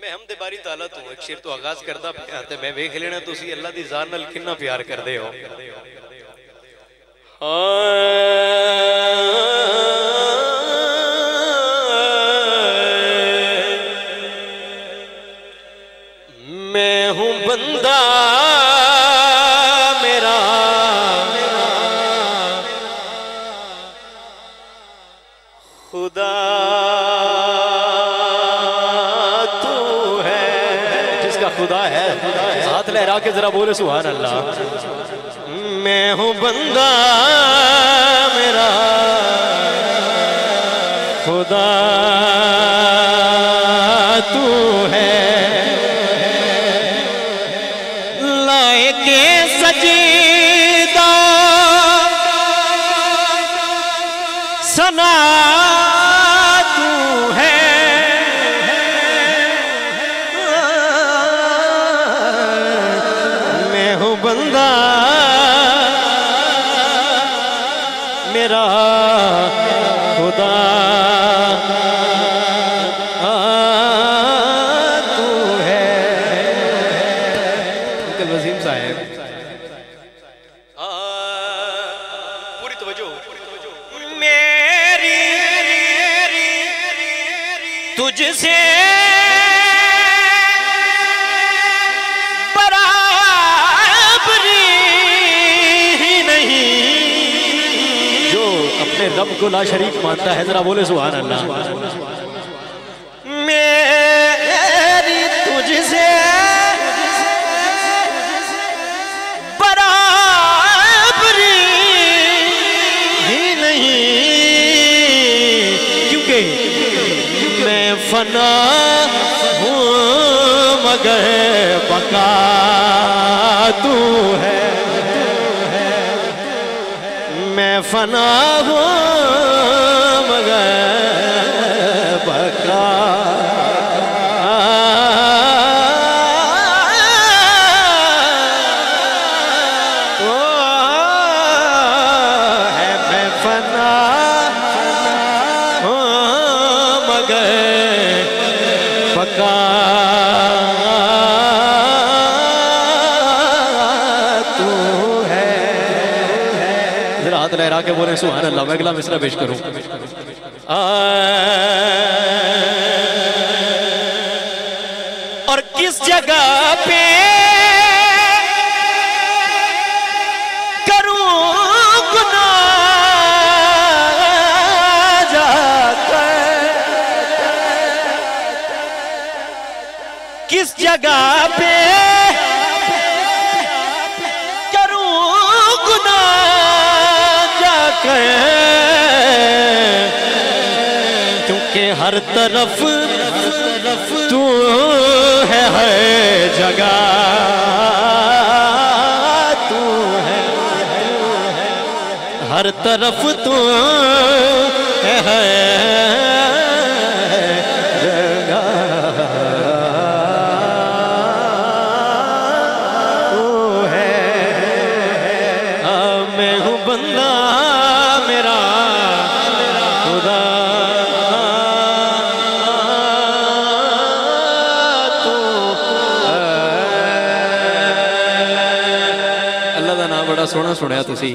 मैं हमदे बारी ताला तू एक शेर तो आगाज करदा पिया ते मैं वेख लेना तुसी अल्लाह दी जान नाल कितना प्यार करदे हो। मैं हूं बंदा मेरा खुदा तू है। जिसका खुदा है हाथ लहरा के जरा बोले सुभान अल्लाह। मैं हूं बंदा मेरा खुदा तू है। लायके सजीदा सना तू है। मैं हूँ बंदा मेरा खुदा तू है। अंकल वसीम साहब पूरी तवज्जो। मेरी तुझसे बराबरी ही नहीं। जो अपने रब को ला शरीक मानता है जरा बोले सुभान अल्लाह। मेरी तुझसे बराबरी ही नहीं, क्योंकि मैं फना हूँ मगर बका तू है। मैं फना हूँ मगर बका है। मैं फना हूँ मगर बका तू है। जरा हाथ लहरा के बोले सुभान अल्लाह। मैं अगला मिसरा पेश करूं। और किस जगह पे करूं गुनाह जाकर, किस जगह पे करूं गुनाह जाकर, क्योंकि हर तरफ तू है, हर जगह तू है, हर तरफ तू है, बंदा मेरा खुदा तू। अल्लाह का नाम बड़ा सोहना सुनिया तुसी।